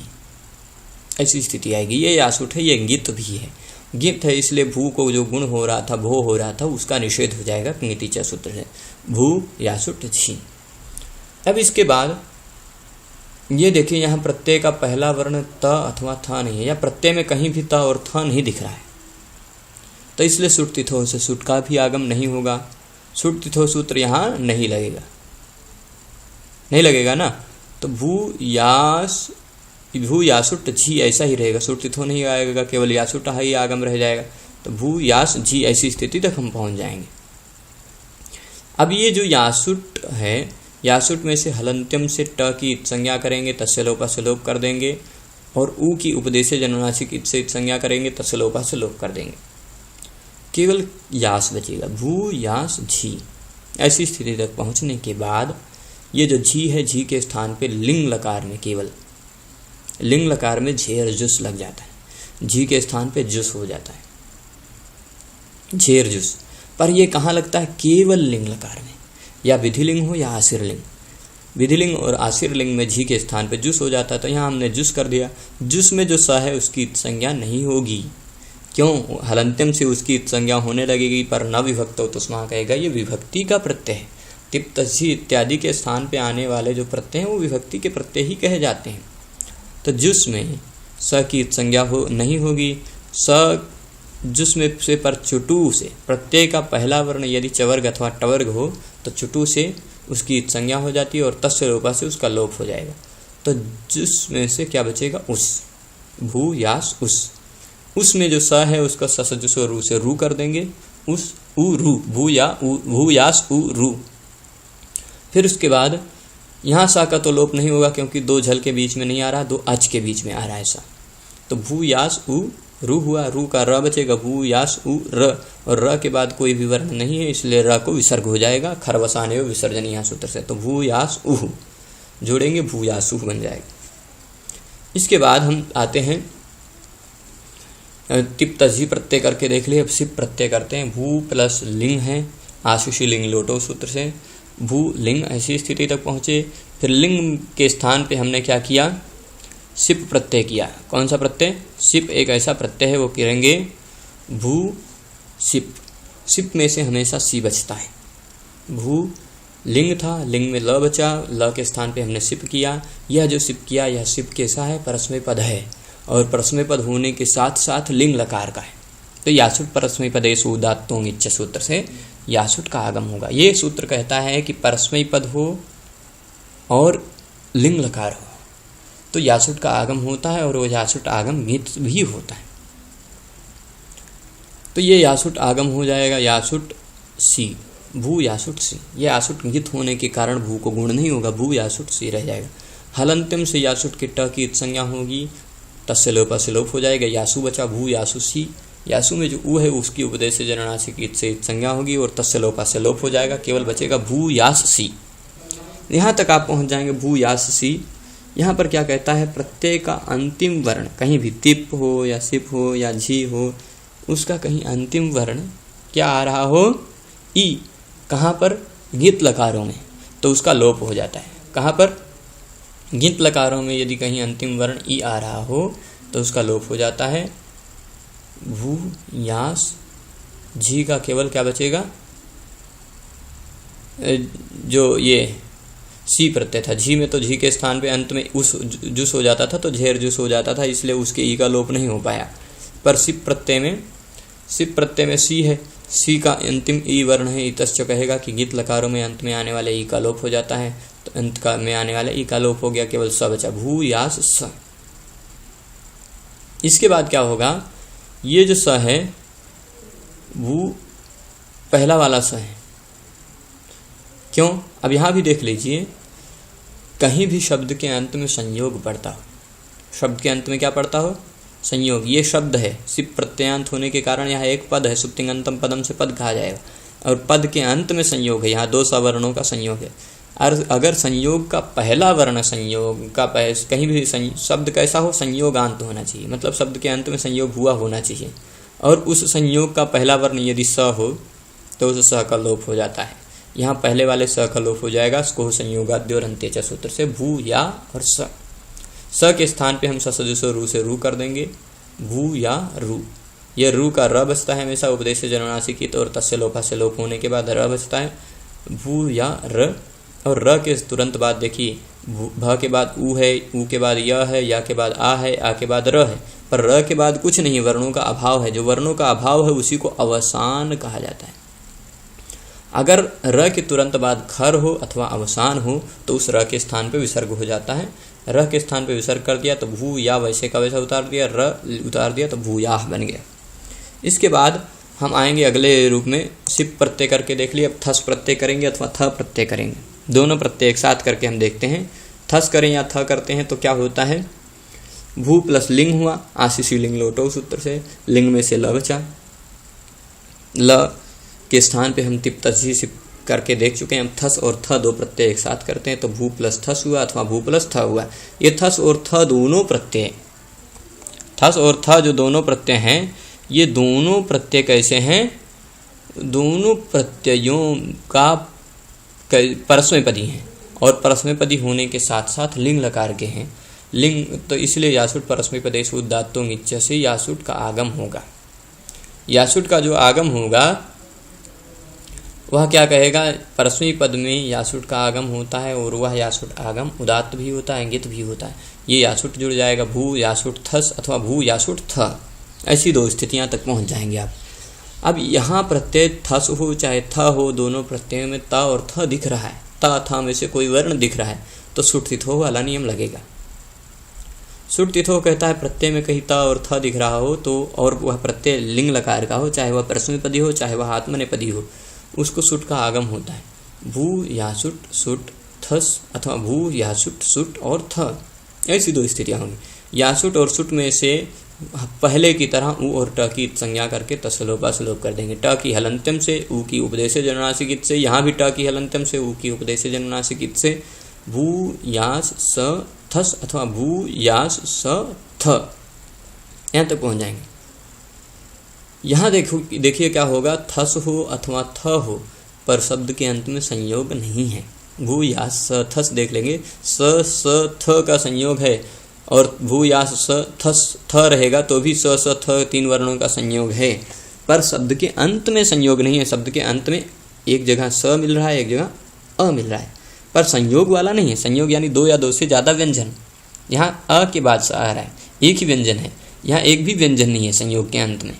ऐसी स्थिति आएगी। ये यासुट है, ये गित भी है। गित है इसलिए भू को जो गुण हो रहा था, भो हो रहा था, उसका निषेध हो जाएगा ङितिच सूत्र से। भू यासुट झी। अब इसके बाद ये देखिए, यहाँ प्रत्यय का पहला वर्ण त अथवा थ नहीं है, या प्रत्यय में कहीं भी त और थ नहीं दिख रहा है, तो इसलिए सुट तिथो से सुट का भी आगम नहीं होगा। सुट तिथो सूत्र यहाँ नहीं लगेगा, नहीं लगेगा ना। तो भू यासुट झी ऐसा ही रहेगा, सुट तिथो नहीं आएगा, केवल यासुट ही आगम रह जाएगा। तो भू यास झी ऐसी स्थिति तक हम पहुंच जाएंगे। अब ये जो यासुट है, यासुट में से हलंत्यम से ट की संज्ञा करेंगे, तस्य लोपा से लोप कर देंगे, और ऊ की उपदेशे जन्मनासिक इत से संज्ञा करेंगे, तस्य लोपा से लोप कर देंगे, केवल यास बचेगा। भू यास झी। ऐसी स्थिति तक पहुंचने के बाद ये जो झी है, झी के स्थान पे लिंग लकार में, केवल लिंग लकार में झेर जुस लग जाता है, झी के स्थान पे जुस हो जाता है, झेर जुस। पर ये कहाँ लगता है? केवल लिंग लकार में, या विधिलिंग हो या आशीर्लिंग। विधिलिंग और आशीर्लिंग में झी के स्थान पे जुस हो जाता है, तो यहाँ हमने जुस कर दिया। जुस में जो स है उसकी संज्ञा नहीं होगी, क्यों? हलंत्यम से उसकी संज्ञा होने लगेगी, पर न विभक्त हो तो उसमें कहेगा ये विभक्ति का प्रत्यय है। तिप्त झी इत्यादि के स्थान पे आने वाले जो प्रत्यय हैं वो विभक्ति के प्रत्यय ही कहे जाते हैं। तो जुस में स की संज्ञा हो नहीं होगी। स जिसमें से पर चुटू से प्रत्यय का पहला वर्ण यदि चवर्ग अथवा टवर्ग हो तो चुटू से उसकी संज्ञा हो जाती है और तस्य लोपा से उसका लोप हो जाएगा। तो जिसमें से क्या बचेगा? उस। भू यास उस। उसमें जो स है उसका ससजुस और रू से रू कर देंगे। उस उ रू, भू या भू यास उ रू। फिर उसके बाद यहाँ सा का तो लोप नहीं होगा क्योंकि दो झल के बीच में नहीं आ रहा, दो अच के बीच में आ रहा है सा। तो भू यास उ रू हुआ। रू का र बचेगा। भू यास उ र, और र के बाद कोई भी वर्ण नहीं है इसलिए र को विसर्ग हो जाएगा। खरवसाने विसर्जन यहाँ सूत्र से। तो भू यास उह जोड़ेंगे, भू यास उह बन जाएगा। इसके बाद हम आते हैं तिप तजी प्रत्यय करके देख लिए। अब सिप प्रत्यय करते हैं। भू प्लस लिंग है, आशुषी लिंग लोटो सूत्र से भू लिंग ऐसी स्थिति तक पहुँचे। फिर लिंग के स्थान पे हमने क्या किया? सिप प्रत्यय किया। कौन सा प्रत्यय? सिप एक ऐसा प्रत्यय है, वो करेंगे भू सिप। सिप में से हमेशा सी बचता है। भू लिंग था, लिंग में ल बचा, ल के स्थान पे हमने सिप किया। यह जो सिप किया यह सिप कैसा है? परस्मय पद है, और परस्मय पद होने के साथ साथ लिंग लकार का है। तो यासुट परस्मय पदेषु उदात्तों इच्छ सूत्र से यासुट का आगम होगा। ये सूत्र कहता है कि परस्मय पद हो और लिंग लकार हो तो यासुट का आगम होता है, और वो यासुट आगम गीत भी होता है। तो ये यासुट आगम हो जाएगा। यासुट सी, भू यासुट सी। ये यासुट गीत होने के कारण भू को गुण नहीं होगा, भू यासुट सी रह जाएगा। हलंतिम से यासुट की ट की संज्ञा होगी, तस्य लोपा से लोप हो जाएगा। यासु बचा, भू यासु सी। यासु में जो ऊ है उसकी उपदेश जननासी की से संज्ञा होगी और तस्य लोपा से लोप हो जाएगा। केवल बचेगा भू यास सी। यहाँ तक आप पहुँच जाएंगे भू यास सी। यहाँ पर क्या कहता है? प्रत्यय का अंतिम वर्ण कहीं भी तिप हो या सिप हो या झी हो, उसका कहीं अंतिम वर्ण क्या आ रहा हो? ई। कहाँ पर? गीत लकारों में, तो उसका लोप हो जाता है। कहाँ पर? गीत लकारों में यदि कहीं अंतिम वर्ण ई आ रहा हो तो उसका लोप हो जाता है। भू यास झी का केवल क्या बचेगा? जो ये सी प्रत्यय था, झी में तो झी के स्थान पे अंत में उस जुस हो जाता था, तो झेर जुस हो जाता था, इसलिए उसके ई का लोप नहीं हो पाया। पर सिप प्रत्यय में सी है, सी का अंतिम ई वर्ण है। इतश्च कहेगा कि गीत लकारों में अंत में आने वाले ई का लोप हो जाता है, तो अंत का में आने वाले ई का लोप हो गया, केवल स बचा। भू यास स। इसके बाद क्या होगा? ये जो स है वो पहला वाला स है। क्यों? अब यहाँ भी देख लीजिए, कहीं भी शब्द के अंत में संयोग पड़ता हो, शब्द के अंत में क्या पड़ता हो? संयोग। ये शब्द है, सिप प्रत्ययांत होने के कारण यहाँ एक पद है, सुप्तिंगंतम पदम से पद कहा जाएगा, और पद के अंत में संयोग है, यहाँ दो सवर्णों का संयोग है। और अगर संयोग का पहला वर्ण संयोग का कहीं भी शब्द कैसा हो? संयोगांत होना चाहिए, मतलब शब्द के अंत में संयोग हुआ होना चाहिए, और उस संयोग का पहला वर्ण यदि स हो तो उस स का लोप हो जाता है। यहाँ पहले वाले स का लोप हो जाएगा, इसको संयोगाद्य और अंत्यच सूत्र से भू या और स के स्थान पे हम ससजुसो रू से रू कर देंगे। भू या रू। यह रू का र बचता है हमेशा उपदेश से जननासी की, और तस्य लोपा से लोप होने के बाद र बचता है। भू या र, और र के तुरंत बाद देखिए भ के बाद ऊ है, ऊ के बाद य है, या के बाद आ है, आ के बाद र है, पर र के बाद कुछ नहीं, वर्णों का अभाव है। जो वर्णों का अभाव है उसी को अवसान कहा जाता है। अगर र के तुरंत बाद खर हो अथवा अवसान हो तो उस र के स्थान पे विसर्ग हो जाता है। र के स्थान पे विसर्ग कर दिया तो भू या वैसे का वैसा उतार दिया, र उतार दिया तो भू याह बन गया। इसके बाद हम आएंगे अगले रूप में, सिप प्रत्यय करके देख लिए। अब थस प्रत्यय करेंगे अथवा थ प्रत्यय करेंगे, दोनों प्रत्यय एक साथ करके हम देखते हैं। थस करें या थ करते हैं तो क्या होता है? भू प्लस लिंग हुआ, आशीषी लिंग लोटो सूत्र से, लिंग में से ल बचा। ल के स्थान पे हम तिप तजी सिप करके देख चुके हैं। हम थस और थ दो प्रत्यय एक साथ करते हैं तो भू प्लस थस हुआ अथवा भू प्लस थ हुआ। ये थस और थ दोनों प्रत्यय, थस और थ जो दोनों प्रत्यय हैं, ये दोनों प्रत्यय कैसे हैं? दोनों प्रत्ययों का परस्मैपदी हैं, और परस्मैपदी होने के साथ साथ लिंग लकार के हैं। लिंग तो इसलिए यासुट परस्मैपदेषु उदात्तों इच्छ से यासुट का आगम होगा। यासुट का जो आगम होगा वह क्या कहेगा, परस्मैपदी पद में यासुट का आगम होता है और वह यासुट आगम उदात्त भी होता है, ङित भी होता है। ये यासुट जुड़ जाएगा, भू यासुट थस अथवा भू यासुट थ। ऐसी दो स्थितियां तक पहुंच जाएंगे आप। अब यहाँ प्रत्यय थस हो चाहे थ हो, दोनों प्रत्ययों में त और थ दिख रहा है, त थ में से कोई वर्ण दिख रहा है, तो सुट तिथो वाला नियम लगेगा। सुट तिथो कहता है प्रत्यय में कहीं त और थ दिख रहा हो तो, और वह प्रत्यय लिंग लकार का हो, चाहे वह परस्मैपदी हो चाहे वह आत्मनेपदी हो, उसको सुट का आगम होता है। भू यासुट सुट थस अथवा भू यासुट सुट और थ, ऐसी दो स्थितियां होंगी। यासुट और सुट में से पहले की तरह ऊ और ट की संज्ञा करके तसलोपा सलोप कर देंगे। ट की हलंत्यम से ऊ की उपदेश जनुनासिक इत से, यहाँ भी ट की हलंत्यम से ऊ की उपदेश जनुनासिक इत से भू यास स थस अथवा भू यास स थ, यहाँ तक पहुंच जाएंगे। यहाँ देखिए क्या होगा, थस हो अथवा थ हो पर शब्द के अंत में संयोग नहीं है। भू यास स थस देख लेंगे, स थ का संयोग है, और भू यास स थस थ रहेगा तो भी स थ तीन वर्णों का संयोग है, पर शब्द के अंत में संयोग नहीं है। शब्द के अंत में एक जगह स मिल रहा है, एक जगह अ मिल रहा है, पर संयोग वाला नहीं है। संयोग यानी दो या दो से ज़्यादा व्यंजन, यहाँ अ के बाद स आ रहा है, एक ही व्यंजन है, यहाँ एक भी व्यंजन नहीं है संयोग के अंत में।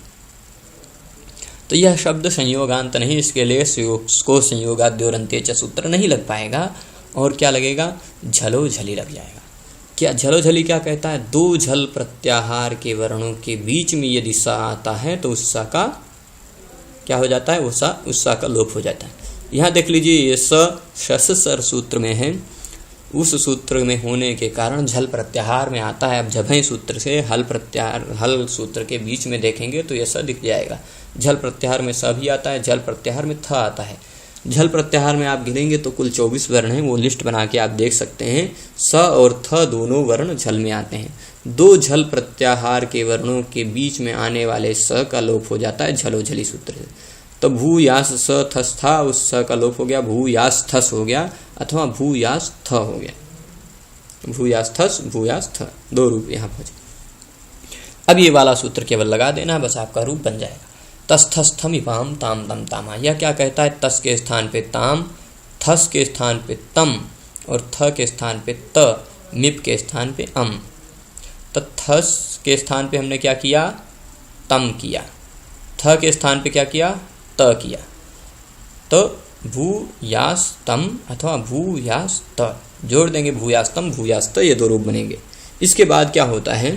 तो यह शब्द संयोगांत नहीं, इसके लिए को संयोगाद्योरन्त्ये च सूत्र नहीं लग पाएगा। और क्या लगेगा, झलो झली लग जाएगा। क्या झलो झली क्या कहता है, दो झल प्रत्याहार के वर्णों के बीच में यदि सा आता है तो उस सा का क्या हो जाता है, उस सा का लोप हो जाता है। यहाँ देख लीजिए, ये शस सर सूत्र में है, उस सूत्र में होने के कारण झल प्रत्याहार में आता है। अब झभय सूत्र से हल प्रत्याहार, हल सूत्र के बीच में देखेंगे तो यह स दिख जाएगा। झल प्रत्याहार में स भी आता है, झल प्रत्याहार में थ आता है। झल प्रत्याहार में आप गिनेंगे तो कुल 24 वर्ण हैं, वो लिस्ट बना के आप देख सकते हैं। स और थ दोनों वर्ण झल में आते हैं। दो झल प्रत्याहार के वर्णों के बीच में आने वाले स का लोप हो जाता है झलो झली सूत्र से। तो भू यास स थस था, उस स का लोप हो गया, भू यास थस हो गया अथवा भू यास थ हो गया। भू यास थस, भू यास थ, दो रूप यहाँ पहुंचे। अब ये वाला सूत्र केवल लगा देना, बस आपका रूप बन जाएगा। तस थस थम इपाम ताम तम तामा। यह क्या कहता है, तस के स्थान पे ताम, थस के स्थान पे तम और थ के स्थान पे त, मिप के स्थान पे अम। तो थस के स्थान पे हमने क्या किया, तम किया, थ के स्थान पे क्या किया, त किया। तो भू यास तम अथवा भू यास त जोड़ देंगे, भू यास तम भू यास त, ये दो रूप बनेंगे। इसके बाद क्या होता है,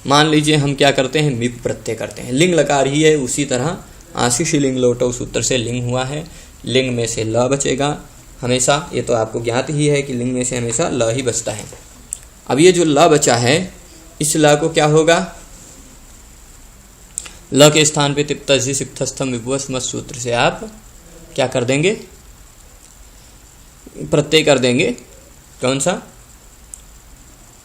मान लीजिए हम क्या करते हैं, मिप प्रत्यय करते हैं। लिंग लकार ही है, उसी तरह आशीष लिंग लोटो सूत्र से लिंग हुआ है। लिंग में से ल बचेगा हमेशा, ये तो आपको ज्ञात ही है कि लिंग में से हमेशा ल ही बचता है। अब ये जो ल बचा है, इस ल को क्या होगा, ल के स्थान पे तिप्तजि सिक्थस्थम विभुवस्मत् सूत्र से आप क्या कर देंगे, प्रत्यय कर देंगे। कौन सा,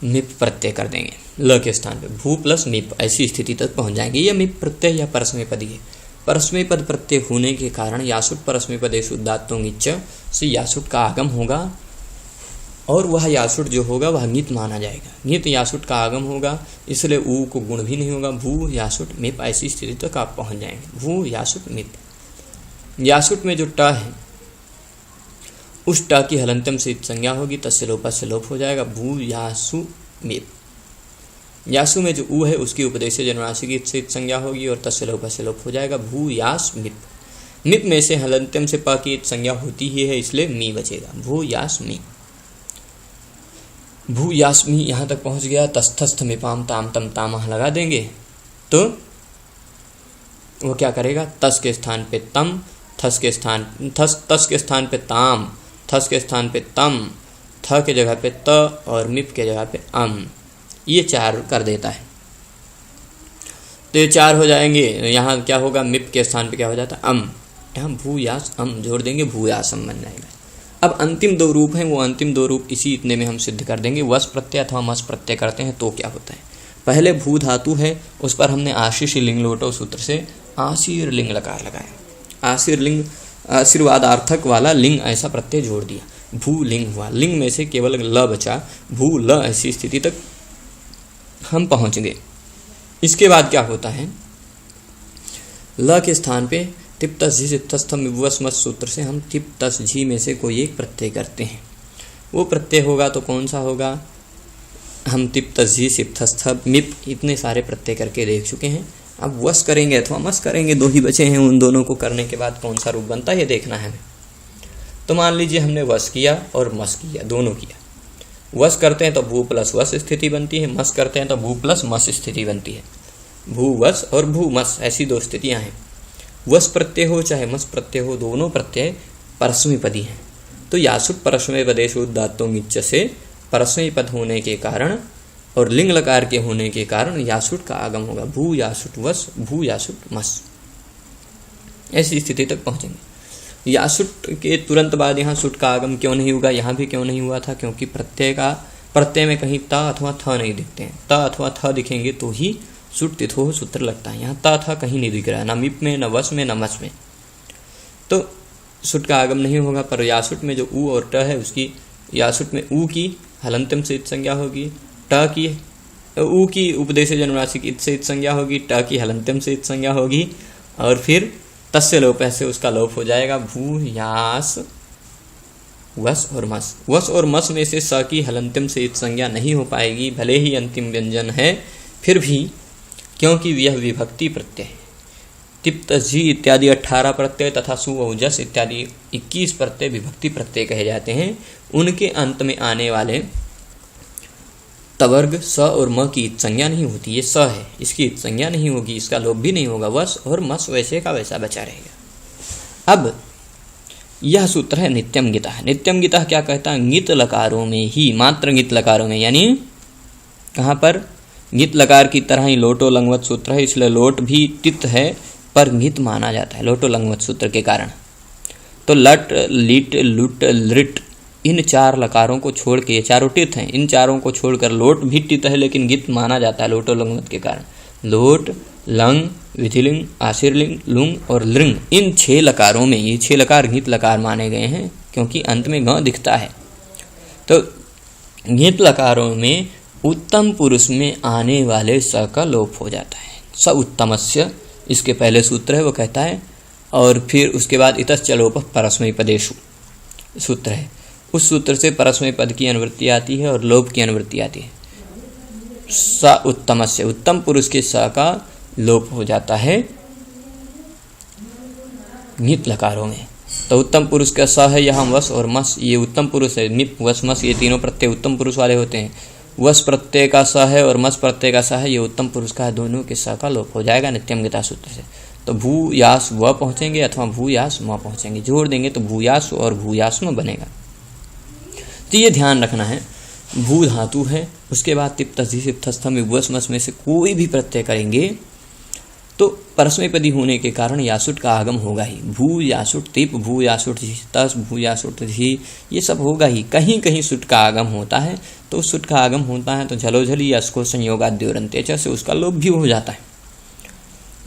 मिप प्रत्यय कर देंगे ल के स्थान पे, भू प्लस मिप, ऐसी स्थिति तक पहुंच जाएंगे। यह मिप प्रत्यय या परस्मैपदी है। परस्मैपद प्रत्यय होने के कारण यासुट परस्मैपदेषु उदात्तों ङिच्च से यासुट का आगम होगा, और वह यासुट जो होगा वह ङित माना जाएगा। ङित यासुट का आगम होगा, इसलिए ऊ को गुण भी नहीं होगा। भू यासुट मिप, ऐसी स्थिति तक आप पहुंच जाएंगे। भू यासुट मिप। यासुट में जो ट है, उस ट की हलंत्यम से संज्ञा होगी, तस्य लोपा से लोप हो जाएगा। भू यासु मिप। यासु में जो ऊ है, उसकी उपदेश जनुनासिक से संज्ञा होगी और तस्य लोपा से लोप हो जाएगा। भू यास मिप। मिप में से हलंत्यम से प की संज्ञा होती ही है, इसलिए मी बचेगा। भू यास मी। भू यास्मी यहाँ तक पहुँच गया। तस्थस्थ मिपाम ताम तम तामह लगा देंगे तो वो क्या करेगा, तस के स्थान पे तम, थस के स्थान तस के स्थान पे ताम, थस के स्थान पे तम, थ के जगह पे त और मिप के जगह पे अम, ये चार कर देता है। तो ये चार हो जाएंगे। यहाँ क्या होगा, मिप के स्थान पे क्या हो जाता है, अम। यहाँ भू यास अम जोड़ देंगे, भू यासम बन जाएगा। अब अंतिम दो रूप हैं, वो अंतिम दो रूप इसी इतने में हम सिद्ध कर देंगे। वस प्रत्यय अथवा मस प्रत्यय करते हैं तो क्या होता है। पहले भू धातु है, उस पर हमने आशीष लिंग लोटो सूत्र से आशीर लिंग लकार लगाया। आशीर लिंग आशीर्वादार्थक वाला लिंग ऐसा प्रत्यय जोड़ दिया, भू लिंग हुआ। लिंग में से केवल ल बचा, भू ल, ऐसी स्थिति तक हम पहुंच गए। इसके बाद क्या होता है, ल के स्थान पे तिप तस झी सिप्तस्थम विभुवस मस सूत्र से हम तिप तस झी में से कोई एक प्रत्यय करते हैं। वो प्रत्यय होगा तो कौन सा होगा? हम तिप तस झी सिप्तस्थ मिप इतने सारे प्रत्यय करके देख चुके हैं। अब वस करेंगे अथवा मस करेंगे, दो ही बचे हैं। उन दोनों को करने के बाद कौन सा रूप बनता है ये देखना है हमें। तो मान लीजिए हमने वस किया और मस किया, दोनों किया। वस करते हैं तो भू प्लस वस स्थिति बनती है, मस करते हैं तो भू प्लस मस स्थिति बनती है। भूवस और भूमस ऐसी दो स्थितियां हैं। वस प्रत्यय हो चाहे मस प्रत्यय हो, दोनों प्रत्यय परस्मैपदी हैं। तो यासुट परस्मैपदेषु उदात्तों गिच्च से परस्मैपद होने के कारण और लिंग लकार के होने के कारण यासुट का आगम होगा। भू यासुट वस, भू यासुट मस, ऐसी स्थिति तक पहुंचेंगे। यासुट के तुरंत बाद यहाँ सुट का आगम क्यों नहीं होगा? यहाँ भी क्यों नहीं हुआ था? क्योंकि प्रत्यय में कहीं त अथवा थ नहीं दिखते हैं। त अथवा थ दिखेंगे तो ही सुट तिथो सूत्र लगता है। यहाँ त थ कहीं नहीं दिख रहा है, न मिप में, न वस में, न मस में, तो सुट का आगम नहीं होगा। पर यासुट में जो ऊ और ट है, उसकी यासुट में ऊ की हलंतम से इत संज्ञा होगी, ट की ऊ की उपदेश जन्मराशि की इत से इत संज्ञा होगी, ट की हलंतम से इत संज्ञा होगी, और फिर तस्य लोप से उसका लोप हो जाएगा। भू यास वस और मस। वस और मस में से स की हलंतिम से इत संज्ञा नहीं हो पाएगी, भले ही अंतिम व्यंजन है फिर भी, क्योंकि यह विभक्ति प्रत्यय है। तिप तस झी इत्यादि 18 प्रत्यय तथा सु और जस इत्यादि 21 प्रत्यय विभक्ति प्रत्यय कहे जाते हैं। उनके अंत में आने वाले तवर्ग स और म की इत संज्ञा नहीं होती। ये स है, इसकी इत संज्ञा नहीं होगी, इसका लोप भी नहीं होगा। वस और मस वैसे का वैसा बचा रहेगा। अब यह सूत्र है नित्यम गितः। नित्यम गितः क्या कहता है? गित लकारों में ही, मात्र गित लकारों में, यानी कहाँ पर? गित लकार की तरह ही लोटो लंगवत सूत्र है, इसलिए लोट भी तित है पर गित माना जाता है लोटो लंगवत सूत्र के कारण। तो लट, लिट, लुट, लिट, इन 4 लकारों को छोड़ के, ये चारों टित हैं, इन चारों को छोड़कर लोट भी टित है लेकिन गित माना जाता है लोटो लंगवत के कारण। लोट, लंग, विधिलिंग, आशीर्लिंग, लुंग और लृंग, इन 6 लकारों में ये 6 लकार गित लकार माने गए हैं क्योंकि अंत में ग दिखता है। तो गित लकारों में उत्तम पुरुष में आने वाले स का लोप हो जाता है। स उत्तमस्य इसके पहले सूत्र है, वो कहता है, और फिर उसके बाद इतश्च लोपः परस्मैपदेषु सूत्र है। उस सूत्र से परस्मैपद की अनुवृत्ति आती है और लोप की अनुवृत्ति आती है। स उत्तमस्य, उत्तम पुरुष के स का लोप हो जाता है नित लकारों में। तो उत्तम पुरुष का स है यहाँ वस और मस, ये उत्तम पुरुष है। निप, वस, मस ये तीनों प्रत्यय उत्तम पुरुष वाले होते हैं। वस प्रत्यय का स है और मस प्रत्यय का स है, ये उत्तम पुरुष का है। दोनों के स का लोप हो जाएगा नित्यम गिता सूत्र से। तो भू यास व पहुंचेंगे अथवा भू यास म पहुंचेंगे, जोड़ देंगे तो भूयास और भूयास्म बनेगा। तो ये ध्यान रखना है। भू धातु है, उसके बाद तिप तस झी सिप्तस्थम विभुवस मस में से कोई भी प्रत्यय करेंगे तो परस्मैपदी होने के कारण यासुट का आगम होगा ही। भू यासुट तिप, भू यासुट झी तस, भू यासुट झी, ये सब होगा ही। कहीं कहीं सुट का आगम होता है, तो सुट का आगम होता है तो झलोझली यश को संयोगाद्योरंते से उसका लोप भी हो जाता है।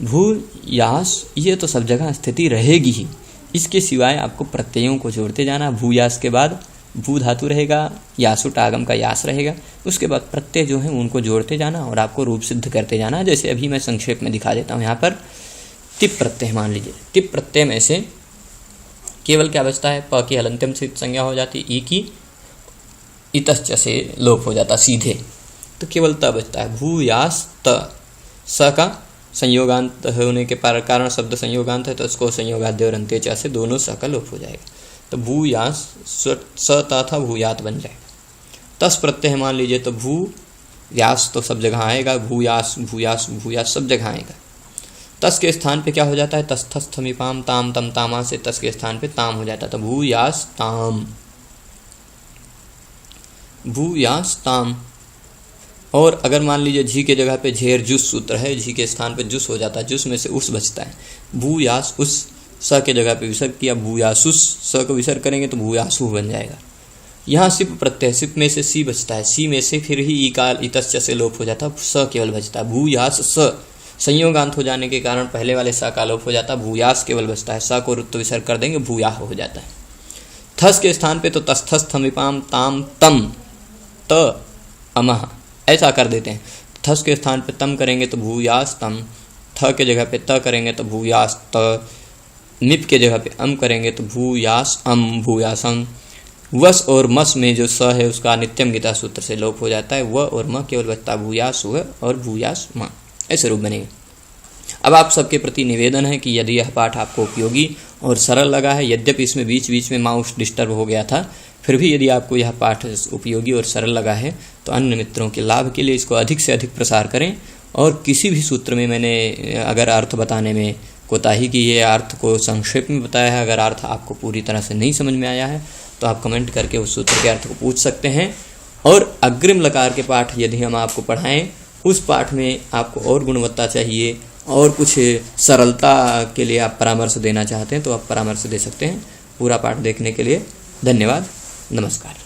भू यास ये तो सब जगह स्थिति रहेगी ही। इसके सिवाय आपको प्रत्ययों को जोड़ते जाना। भूयास के बाद भू धातु रहेगा, यासुट आगम का यास रहेगा, उसके बाद प्रत्यय जो है उनको जोड़ते जाना और आपको रूप सिद्ध करते जाना। जैसे अभी मैं संक्षेप में दिखा देता हूँ। यहाँ पर तिप प्रत्यय मान लीजिए, तिप प्रत्यय में से केवल क्या बचता है? प की हलंत्यम से संज्ञा हो जाती, ई की इतश्च से लोप हो जाता सीधे, तो केवल त बचता है। भू यास त, स का संयोगांत होने के कारण शब्द संयोगांत है तो उसको संयोगाद्योरंते च से दोनों स का लोप हो जाएगा। तो भू यास स था भूयात बन जाएगा। तस प्रत्यय मान लीजिए तो भू यास तो सब जगह आएगा, भूयास भूयास भूयास सब जगह आएगा। तस के स्थान पे क्या हो जाता है? तस्थस्थमिपाम ताम तम तामा से तस के स्थान पे ताम हो जाता है। तो भूयास ताम, भूयास ताम। और अगर मान लीजिए झी के जगह पे झेर जुस सूत्र है, झी के स्थान पे जुस हो जाता है, जुस में से उस बचता है। भूयास उस, स के जगह पे विसर्ग किया, भूयासुस, स को विसर्ग करेंगे तो भूयासु बन जाएगा। यहाँ सिप प्रत्यय, सिप में से सी बचता है, सी में से फिर ही ई काल इतश्च से लोप हो जाता, स केवल बचता है। भूयास स संयोगांत हो जाने के कारण पहले वाले स का लोप हो जाता, भूयास केवल बचता है, स को रुत्व विसर्ग कर देंगे, भूयाह हो जाता है। थस के स्थान पे तो तस्थस्थमिपाम ताम तम त अमह ऐसा कर देते हैं। थस के स्थान पे तम करेंगे तो भूयास तम, थ के जगह पे त करेंगे तो भूयास त, निप के जगह पे अम करेंगे तो भूयास अम भूयासम। वस और मस में जो स है उसका नित्यम गीता सूत्र से लोप हो जाता है, व और म केवल बचता भूयास व और भूयास म, ऐसे रूप बनेंगे। अब आप सबके प्रति निवेदन है कि यदि यह पाठ आपको उपयोगी और सरल लगा है, यद्यपि इसमें बीच बीच में माउस डिस्टर्ब हो गया था, फिर भी यदि आपको यह पाठ उपयोगी और सरल लगा है तो अन्य मित्रों के लाभ के लिए इसको अधिक से अधिक प्रसार करें। और किसी भी सूत्र में मैंने अगर अर्थ बताने में कोताही की है, अर्थ को संक्षेप में बताया है, अगर अर्थ आपको पूरी तरह से नहीं समझ में आया है तो आप कमेंट करके उस सूत्र के अर्थ को पूछ सकते हैं। और अग्रिम लकार के पाठ यदि हम आपको पढ़ाएं, उस पाठ में आपको और गुणवत्ता चाहिए और कुछ सरलता के लिए आप परामर्श देना चाहते हैं तो आप परामर्श दे सकते हैं। पूरा पाठ देखने के लिए धन्यवाद। नमस्कार।